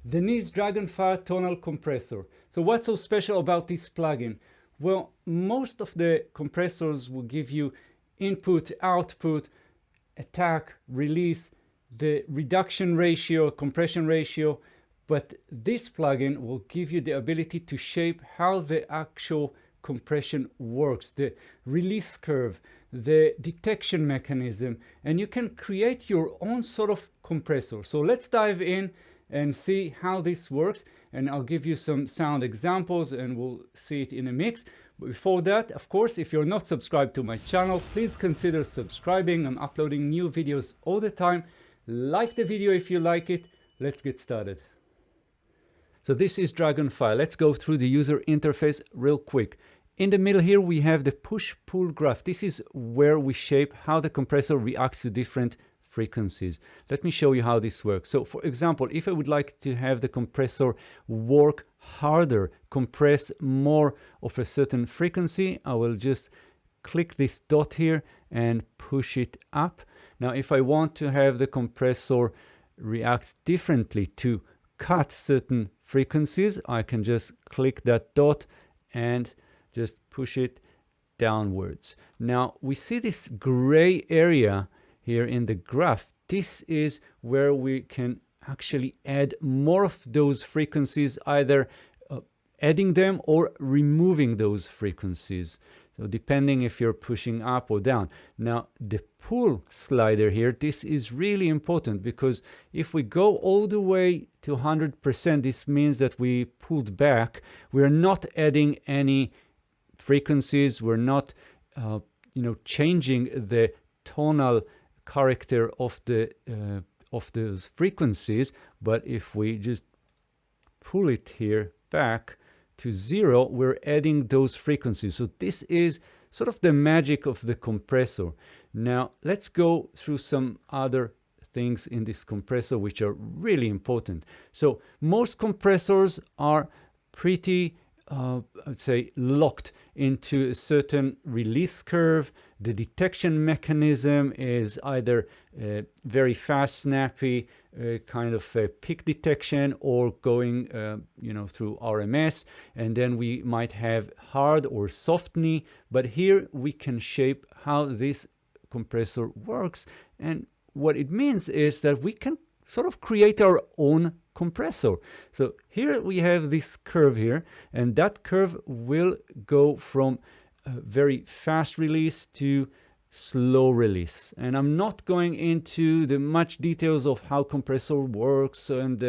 Denise Dragonfire Tonal Compressor. So what's so special about this plugin? Well, most of the compressors will give you input, output, attack, release, the reduction ratio, compression ratio, but this plugin will give you the ability to shape how the actual compression works, the release curve, the detection mechanism, and you can create your own sort of compressor. So let's dive in and see how this works, and I'll give you some sound examples and we'll see it in a mix. But before that, of course, if you're not subscribed to my channel, please consider subscribing. I'm uploading new videos all the time. Like the video if you like it. Let's get started. So this is Dragonfire. Let's go through the user interface real quick. In the middle here, we have the push-pull graph. This is where we shape how the compressor reacts to different frequencies. Let me show you how this works. So for example, if I would like to have the compressor work harder, compress more of a certain frequency, I will just click this dot here and push it up. Now, if I want to have the compressor react differently to cut certain frequencies, I can just click that dot and just push it downwards. Now we see this gray area here in the graph. This is where we can actually add more of those frequencies, either adding them or removing those frequencies. So depending if you're pushing up or down. Now the pull slider here, this is really important, because if we go all the way to 100%, this means that we pulled back. We're not adding any frequencies. We're not changing the tonal character of those frequencies. But if we just pull it here back to 0, we're adding those frequencies. So this is sort of the magic of the compressor. Now let's go through some other things in this compressor which are really important. So most compressors are pretty I'd say locked into a certain release curve. The detection mechanism is either very fast, snappy, kind of a peak detection, or going through RMS, and then we might have hard or soft knee. But here we can shape how this compressor works, and what it means is that we can sort of create our own compressor. So here we have this curve here, and that curve will go from a very fast release to slow release. And I'm not going into the much details of how compressor works and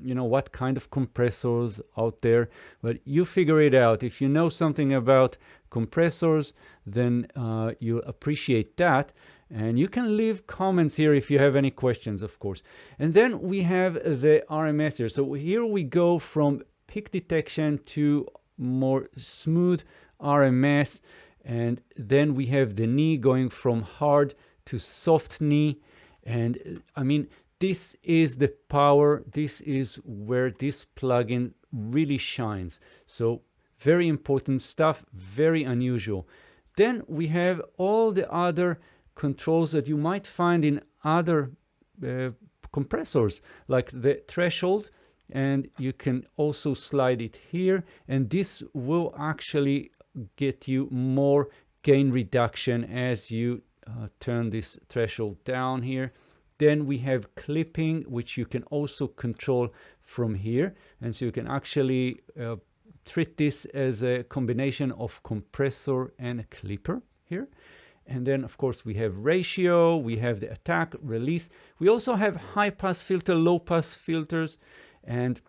what kind of compressors out there, but you figure it out. If you know something about compressors, then you'll appreciate that. And you can leave comments here if you have any questions, of course. And then we have the RMS here. So here we go from peak detection to more smooth RMS. And then we have the knee going from hard to soft knee. And I mean, this is the power. This is where this plugin really shines. So very important stuff, very unusual. Then we have all the other controls that you might find in other compressors, like the threshold, and you can also slide it here, and this will actually get you more gain reduction as you turn this threshold down here. Then we have clipping, which you can also control from here, and so you can actually treat this as a combination of compressor and a clipper here. And then, of course, we have ratio, we have the attack, release. We also have high-pass filter, low-pass filters, and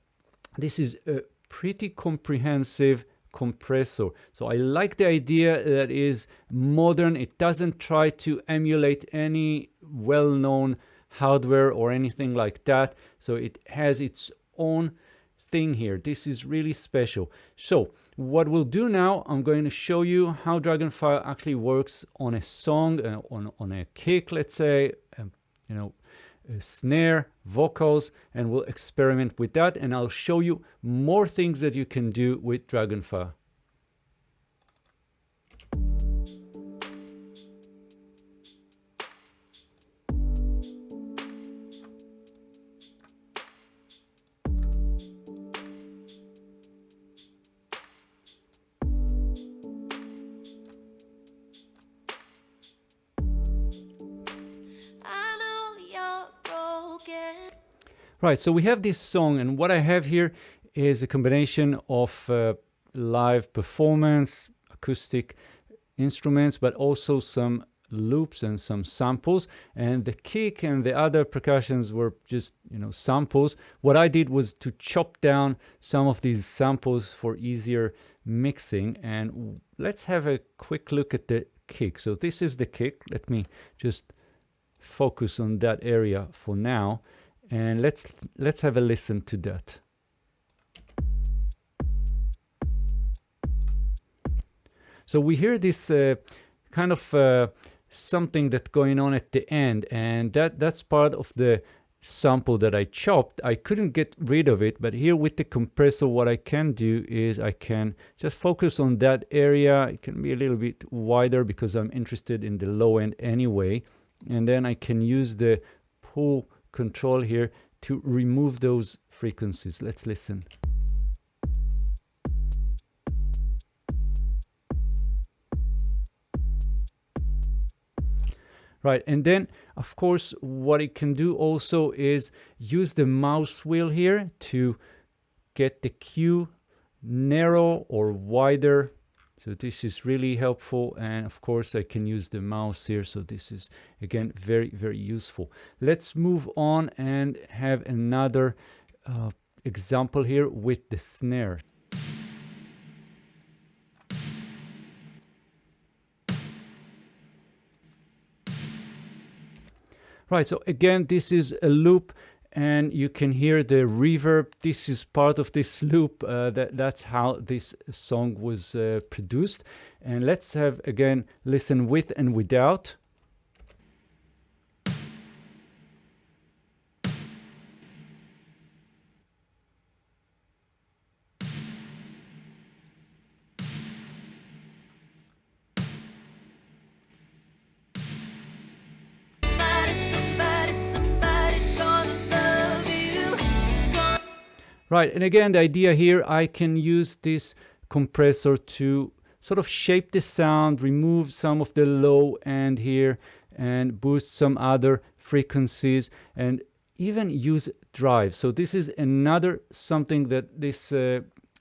this is a pretty comprehensive compressor. So I like the idea that is modern. It doesn't try to emulate any well-known hardware or anything like that. So it has its own thing here. This is really special. So what we'll do now, I'm going to show you how Dragonfire actually works on a song, on a kick, let's say, a snare, vocals, and we'll experiment with that, and I'll show you more things that you can do with Dragonfire. Right, so we have this song, and what I have here is a combination of live performance, acoustic instruments, but also some loops and some samples, and the kick and the other percussions were just, you know, samples. What I did was to chop down some of these samples for easier mixing, and let's have a quick look at the kick. So this is the kick. Let me just focus on that area for now, and let's have a listen to that. So we hear this kind of something that's going on at the end, and that's part of the sample that I chopped. I couldn't get rid of it, but here with the compressor, what I can do is I can just focus on that area. It can be a little bit wider because I'm interested in the low end anyway, and then I can use the pull control here to remove those frequencies. Let's listen. Right, and then of course what it can do also is use the mouse wheel here to get the cue narrow or wider. So this is really helpful, and of course I can use the mouse here, so this is again very, very useful. Let's move on and have another example here with the snare. Right, so again, this is a loop, and you can hear the reverb. This is part of this loop. That's how this song was produced. And let's have, again, listen with and without. Right, and again, the idea here, I can use this compressor to sort of shape the sound, remove some of the low end here, and boost some other frequencies, and even use drive. So this is another something that this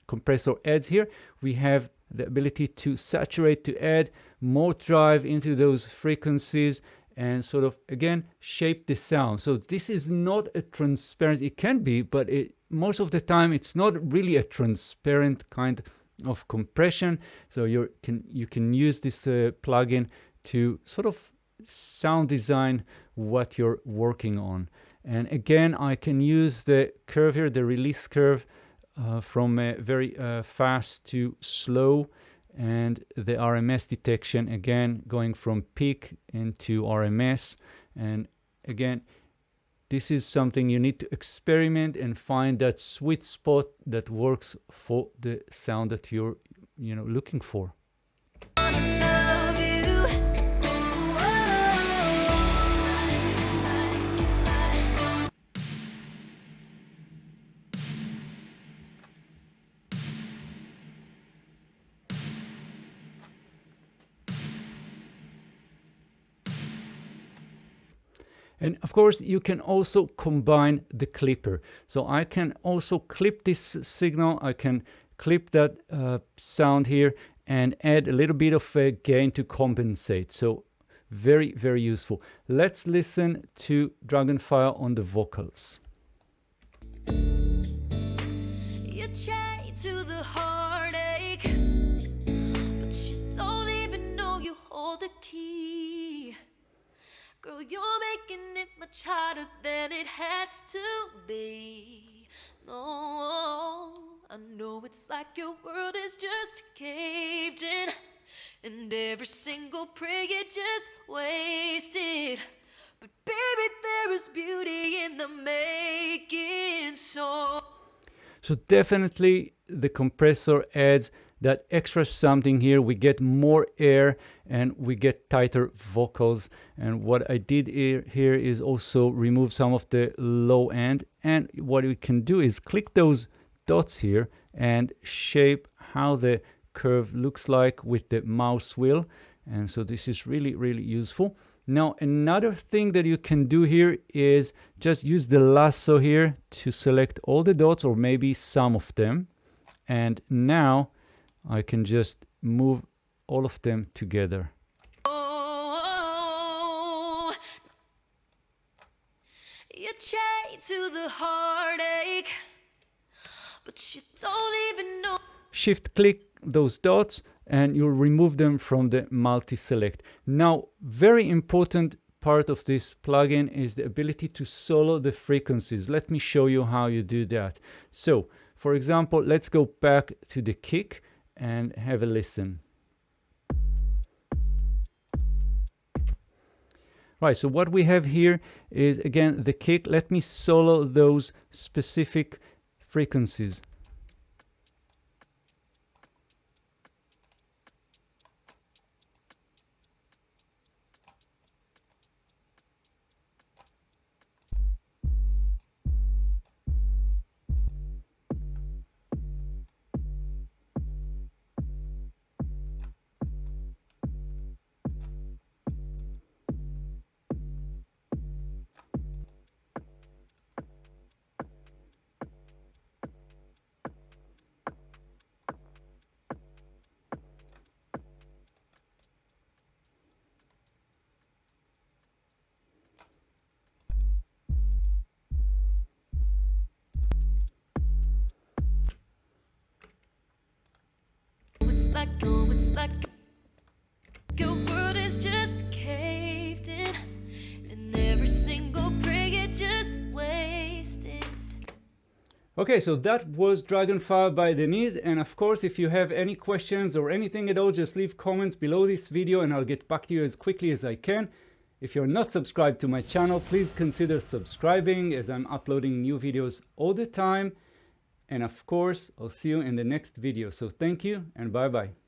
compressor adds here. We have the ability to saturate, to add more drive into those frequencies, and sort of, again, shape the sound. So this is not a transparent, it can be, but most of the time it's not really a transparent kind of compression. So you can use this plugin to sort of sound design what you're working on. And again, I can use the curve here, the release curve, from very fast to slow, and the RMS detection, again, going from peak into RMS. And again, this is something you need to experiment and find that sweet spot that works for the sound that you're, looking for. And of course, you can also combine the clipper. So I can also clip this signal. I can clip that sound here and add a little bit of a gain to compensate. So very, very useful. Let's listen to Dragonfire on the vocals. You're chained to the heartache, but you don't even know you hold the key. Girl, you're making it much harder than it has to be. No, I know it's like your world is just caved in, and every single prayer you just wasted. But baby, there is beauty in the making. So definitely the compressor adds that extra something here. We get more air and we get tighter vocals. And what I did here is also remove some of the low end. And what we can do is click those dots here and shape how the curve looks like with the mouse wheel. And so this is really, really useful. Now, another thing that you can do here is just use the lasso here to select all the dots, or maybe some of them. And now I can just move all of them together. Oh, you're chained to the heartache, but you don't even know. Shift click those dots and you'll remove them from the multi-select. Now, very important part of this plugin is the ability to solo the frequencies. Let me show you how you do that. So, for example, let's go back to the kick and have a listen. Right, so what we have here is, again, the kick. Let me solo those specific frequencies. It's like your world is just caved in, and every single prayer just wasted. Okay, so that was Dragonfire by Denise, and of course, if you have any questions or anything at all, just leave comments below this video and I'll get back to you as quickly as I can. If you're not subscribed to my channel, please consider subscribing, as I'm uploading new videos all the time. And of course, I'll see you in the next video. So thank you and bye-bye.